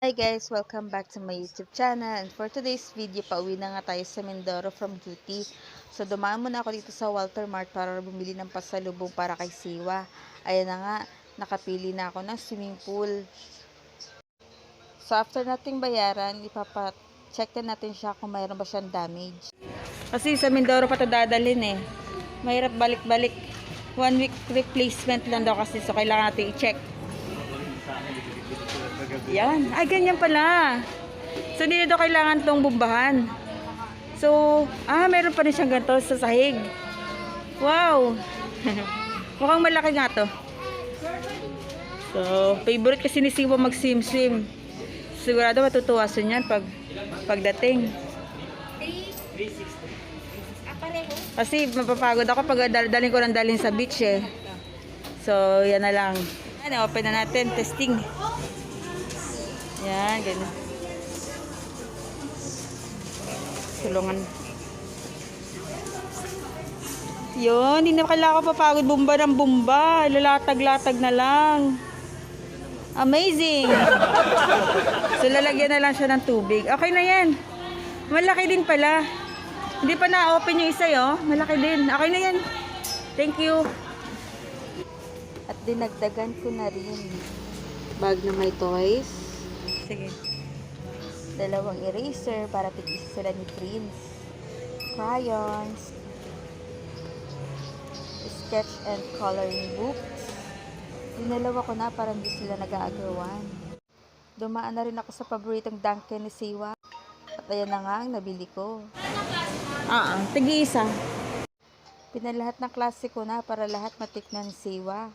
Hi guys! Welcome back to my YouTube channel. And for today's video, pauwi na nga tayo sa Mindoro from duty. So dumaan muna ako dito sa Walter Mart para bumili ng pasalubong para kay Siwa. Ayan na nga, nakapili na ako ng swimming pool. So after nating bayaran, ipapacheck na natin siya kung mayroon ba siyang damage. Kasi sa Mindoro pa ito dadalhin eh. Mahirap balik-balik. 1 week replacement lang daw kasi, so kailangan natin i-check. Yan. Ay, ganyan pala. So, hindi na daw kailangan itong bumbahan. So, meron pa rin siyang ganito sa sahig. Wow! Mukhang malaki nga to. So, favorite kasi ni Siwa mag-swim-swim. Sigurado matutuwa siya yan pagdating. Kasi mapapagod ako pag dalhin ko ng dalhin sa beach eh. So, yan na lang. Open na natin. Testing. Yan, ganyan. Sulungan. Yun, hindi na kailangan ko papagod bumba ng bumba. Lalatag-latag na lang. Amazing! So, lalagyan na lang siya ng tubig. Okay na yan. Malaki din pala. Hindi pa na-open yung isa, oh. Malaki din. Okay na yan. Thank you. At dinagdagan ko na rin bag na may toys. Sige. 2 eraser para tigis sila ni Prince. Crayons. Sketch and coloring books. Dinalawa ko na para hindi sila nag-aagawan. Dumaan na rin ako sa paboritong Dunkin ni Siwa. At ayan na nga ang nabili ko. Tig-isa. Pinalahat ng klase ko na para lahat matikman ni Siwa.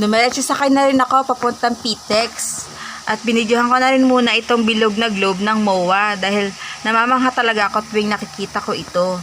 Dumiretso sakay na rin ako papuntang Pitex. At binidyohan ko na rin muna itong bilog na globe ng MOA dahil namamangha talaga ako tuwing nakikita ko ito.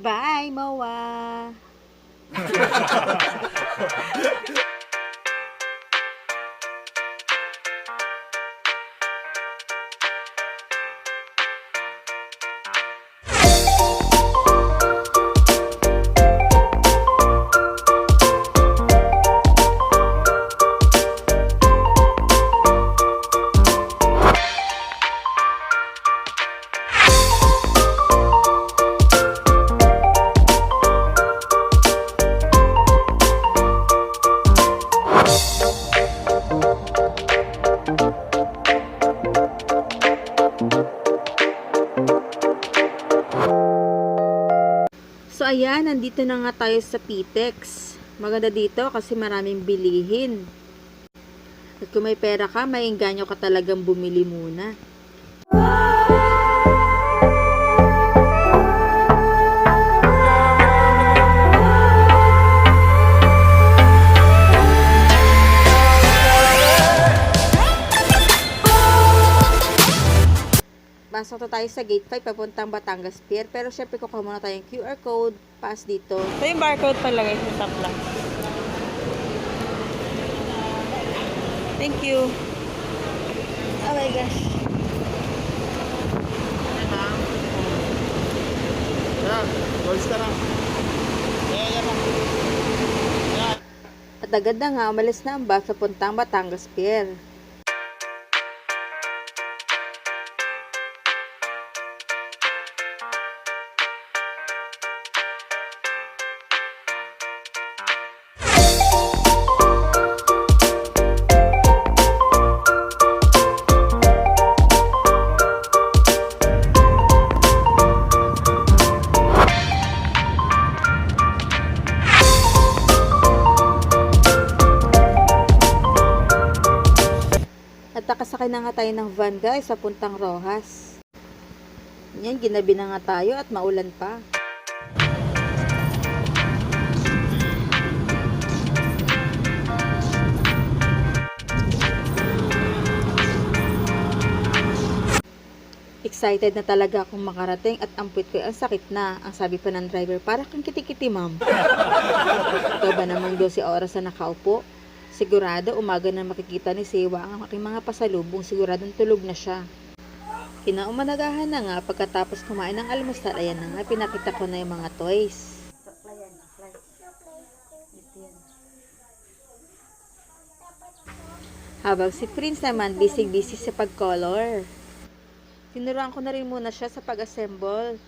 Bye, MOA! So ayan, nandito na nga tayo sa Pitex. Maganda dito kasi maraming bilihin. At kung may pera ka, maingganyo ka talagang bumili muna. Pasok na tayo sa gate 5 papuntang Batangas Pier. Pero syempre kukuha muna tayong QR code. Pass dito. Ito yung barcode pala guys. Sa top lang. Thank you. Oh my gosh. At agad na nga, umalis na ang bus papuntang Batangas Pier. nakasakay na nga tayo ng van guys, sa puntang Rojas. Yan, ginabi na nga tayo at maulan pa. Excited na talaga akong makarating at ang puwit ko ang sakit na. Ang sabi pa ng driver, para kang kitikiti ma'am. Ito ba namang 12 oras na nakaupo? Sigurado umaga na makikita ni Sewa ang aking mga pasalubong, siguradong tulog na siya. Kinaumanagahan na nga pagkatapos kumain ng almusal, ayan na nga, pinakita ko na yung mga toys. Habang si Prince naman, busy-busy sa pag-color. Tinuruan ko na rin muna siya sa pag-assemble.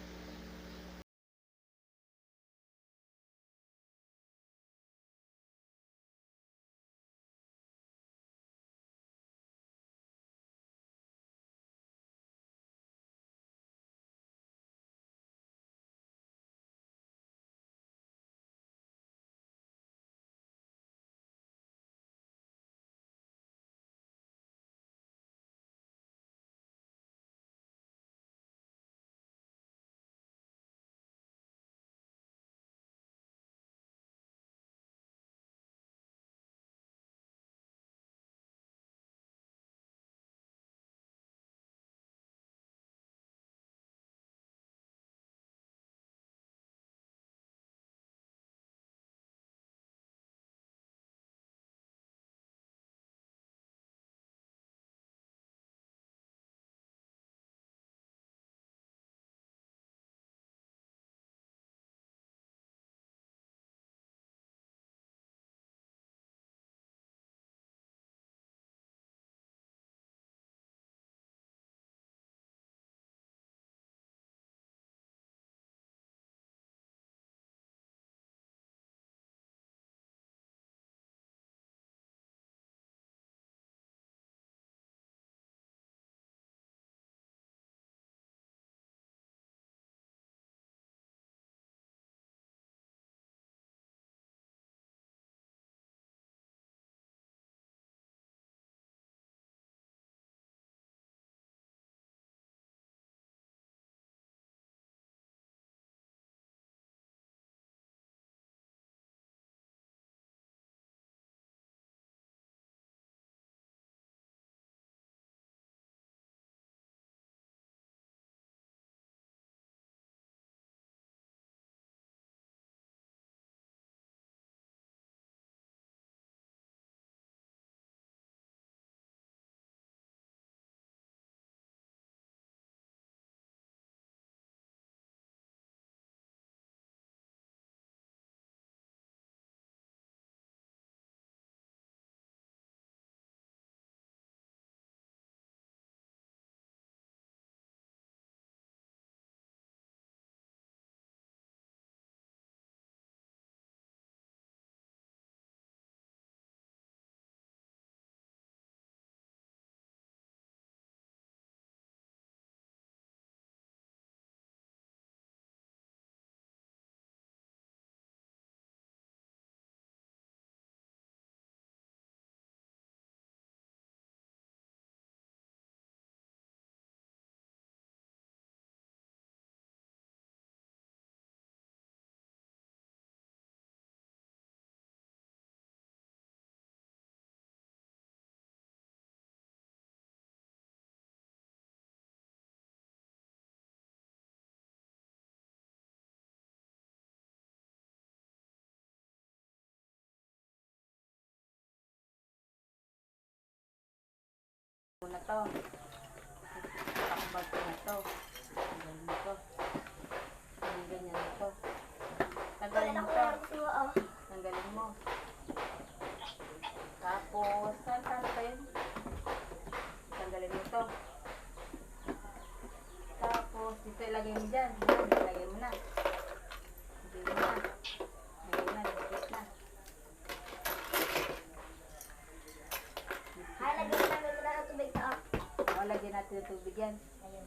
Na to. Takbag ko na to. Tanggalin mo to. Ganyan na to. Tanggalin mo to. Tanggalin mo. Tapos, saan pa yun? Tanggalin mo to. Tapos, dito ilagay mo dyan. Ilagay mo na. Ilagay mo na. Ilagay mo na. Ilagay na. Lagyan natin ng tubig yan. Ayan.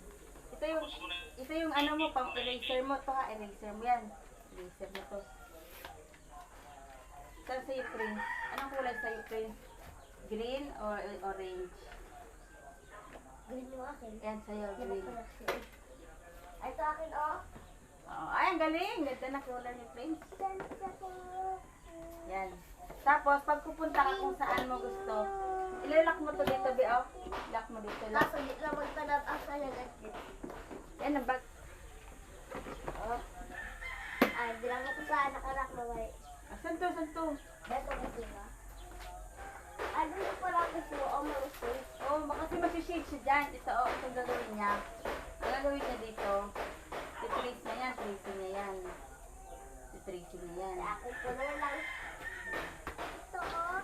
Ito yung ano mo, pang eraser mo to ha. Eraser mo yan. Eraser mo to. Saan sa'yo, Prince? Anong kulay sa'yo, Prince? Green or orange? green yung akin. Yan, sa'yo, green. Ay, ito akin, oh. Oh, ay, ang galing. Ganda na color ni Prince. Yan. Tapos, pag pupunta ka kung saan mo gusto, ilalak mo to dito, Bi, oh. Lock mo dito, lock. Kaso, di lang magtanap ang salagat dito. Yan, ang bag. Oh. Ay, di lang ako saan nakarak na may. Asan to, saan to? Beto kasi ba? Ay, dito pala kasi o malusay. Oh, kasi mag-shade siya dyan. Ito, oh, ito gagawin niya. Ang gagawin niya dito, i-trace na yan, tracing niya yan. I-tracing niya yan. Akin ko na lang. Ito, oh.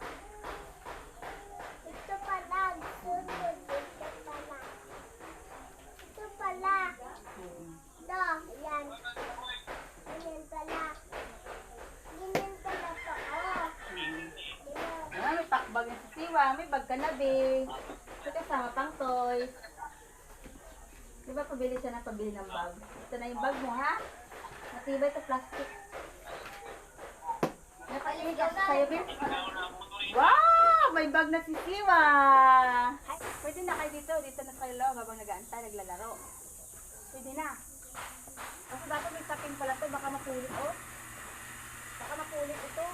Ito pala. Sunod. Ito pala. Ito pala. Do, yan. Ganyan pala. Ganyan pala to, oh. Ah, may packbag na si Siwa, may bag ka na, Bi. Ito kasama pang toys. Di ba pabili siya ng pabili ng bag? Ito na yung bag mo, ha? Matibay ito, plastic. Napalinig ako sa'yo, Bi. Wow! May bag na si Siwa! Pwede na kayo dito. Dito na kayo lang habang nag-aantay, naglalaro. Pwede na. Kasi dapat may taping pala to, baka mapulit, oh. Baka mapulit ito.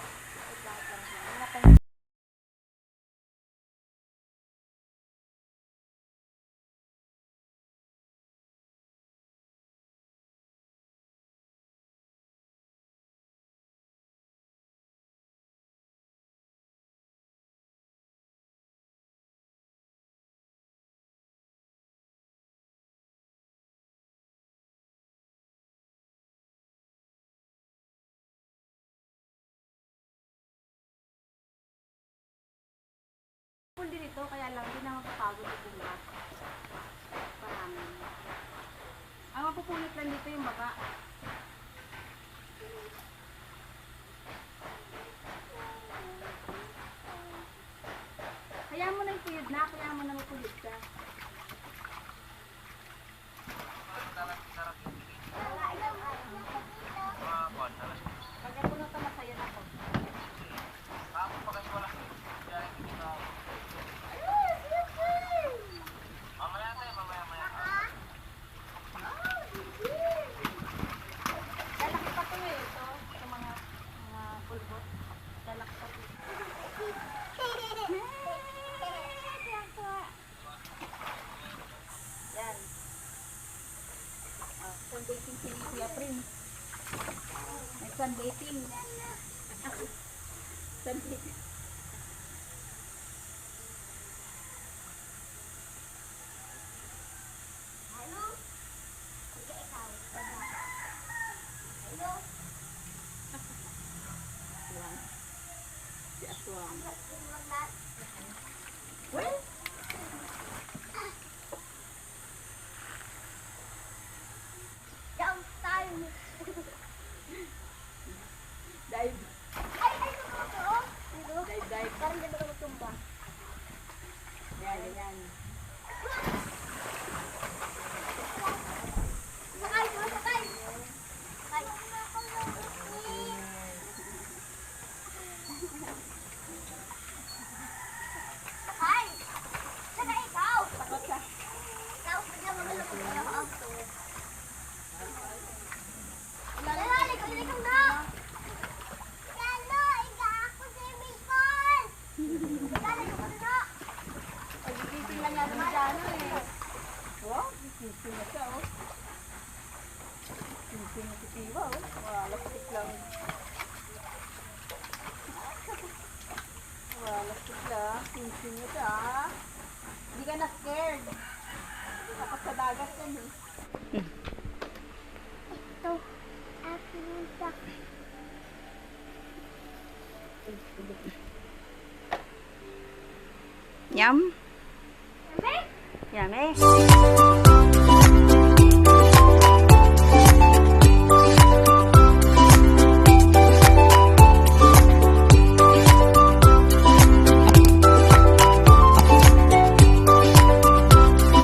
Full din ito, kaya lang hindi na mapapagod yung bumas. Marami. Ang mapupunit lang dito yung baba. Kaya mo na yung puyod na, kaya mo na mapuyod ka. Pag ako na ito, masaya na ako. Lalaki pa ito eh, ito. Ito mga pulbot. Lalaki pa ito. Yan. Oh, sunbathing si Kuya Prince. May sunbathing. Sunbathing. Yan. Si Aswang. Well, Jump time. dive. Ay, ito, oh. Dive, dive. Parang ganda ka magtumba. Yan, yan. Sakay, sakay. Sakay. Sakay. Sakay ikaw. Takot ka. Ikaw, bigla mo malapit na ako. Lala, ikaw na. Lalo, iga ako sa Micol. Lala, ikaw na. Pag-iising lang yan naman dyan eh. Wow, gising na siya oh. Gising na si Tiwa oh. Lapit lang. Lapit lang. Gising na siya ah. Hindi ka na scared. Takot sa dagat yan eh. Ito, aking sak. Yum. Yummy? Yummy.